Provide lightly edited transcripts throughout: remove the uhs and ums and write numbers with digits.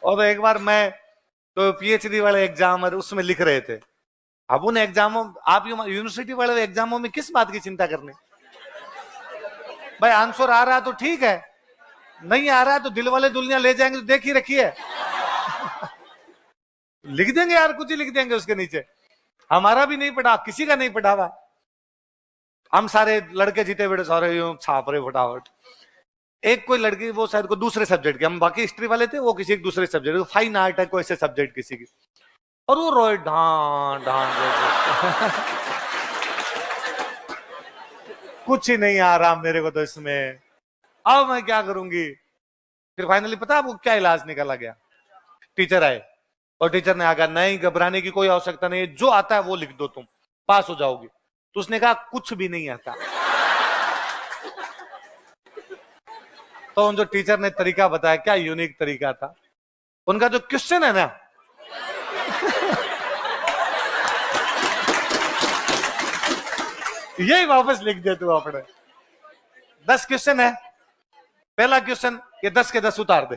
और एक बार मैं तो पीएचडी वाले एग्जाम उसमें लिख रहे थे। अब उन एग्जामों, आप यूनिवर्सिटी वाले एग्जामों में किस बात की चिंता करनी भाई? आंसर आ रहा तो ठीक है, नहीं आ रहा है तो दिल वाले दुल्हनिया ले जाएंगे तो देख ही रखिए। लिख देंगे यार, कुछ ही लिख देंगे उसके नीचे। हमारा भी नहीं पढ़ा, किसी का नहीं पढ़ा हुआ, हम सारे लड़के जीते बेटे सारे यूं छाप रहे फटाफट। एक कोई लड़की, वो शायद को दूसरे सब्जेक्ट के, हम बाकी हिस्ट्री वाले थे, वो किसी एक दूसरे सब्जेक्ट, फाइन आर्ट है कोई ऐसे सब्जेक्ट किसी की, और वो रोए ढां ढां। कुछ ही नहीं आ रहा मेरे को तो इसमें, अब मैं क्या करूंगी? फिर फाइनली पता आपको क्या इलाज निकाला गया? टीचर आए और टीचर ने आकर, नहीं घबराने की कोई आवश्यकता नहीं है, जो आता है वो लिख दो, तुम पास हो जाओगी। तो उसने कहा कुछ भी नहीं आता। तो उन जो टीचर ने तरीका बताया, क्या यूनिक तरीका था उनका। जो क्वेश्चन है ना, यही वापस लिख दे तू अपने। 10 क्वेश्चन है, पहला क्वेश्चन ये 10 के 10 उतार दे,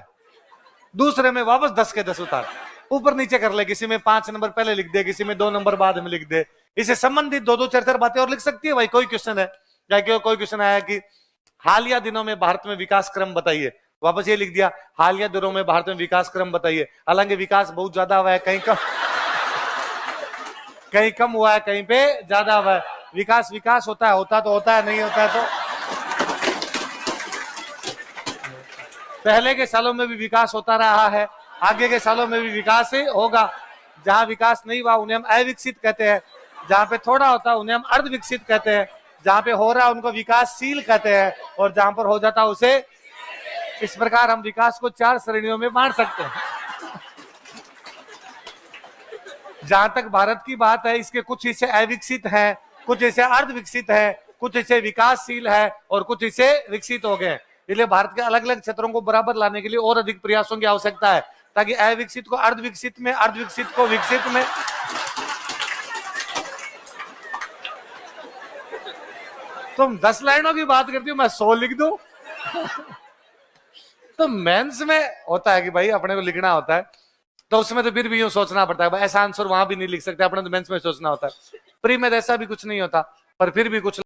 दूसरे में वापस 10 के 10 उतार, ऊपर नीचे कर ले, किसी में 5 नंबर पहले लिख दे, किसी में 2 नंबर बाद में लिख दे। इसे संबंधित 2-2 4-4 बातें और लिख सकती है भाई। कोई क्वेश्चन है, या कोई क्वेश्चन आया कि हालिया दिनों में भारत में विकास क्रम बताइए, वापस ये लिख दिया, हालिया दिनों में भारत में विकास क्रम बताइए। हालांकि विकास बहुत ज्यादा हुआ है, कहीं कम हुआ है, कहीं पे ज्यादा हुआ है। विकास विकास होता तो होता है, नहीं होता है तो। पहले के सालों में भी विकास होता रहा है, आगे के सालों में भी विकास ही होगा। जहां विकास नहीं हुआ उन्हें हम अविकसित कहते हैं, जहां पे थोड़ा होता है उन्हें हम अर्ध विकसित कहते हैं, जहां पे हो रहा है उनको विकासशील कहते हैं, और जहां पर हो जाता है उसे। इस प्रकार हम विकास को 4 श्रेणियों में बांट सकते हैं। जहां तक भारत की बात है, इसके कुछ हिस्से अविकसित हैं, कुछ हिस्से अर्ध विकसित है, कुछ हिस्से विकासशील है, और कुछ हिस्से विकसित हो गए। इसलिए भारत के अलग अलग क्षेत्रों को बराबर लाने के लिए और अधिक प्रयासों की आवश्यकता है, ताकि अविकसित को अर्ध विकसित में, अर्ध विकसित को विकसित में। तुम 10 लाइनों की बात करती हो, मैं 100 लिख दूं। तो मेंस में होता है कि भाई अपने को लिखना होता है, तो उसमें तो फिर भी यूं सोचना पड़ता है, ऐसा आंसर वहां भी नहीं लिख सकते, अपने तो मेंस में सोचना होता है। प्री में ऐसा भी कुछ नहीं होता, पर फिर भी कुछ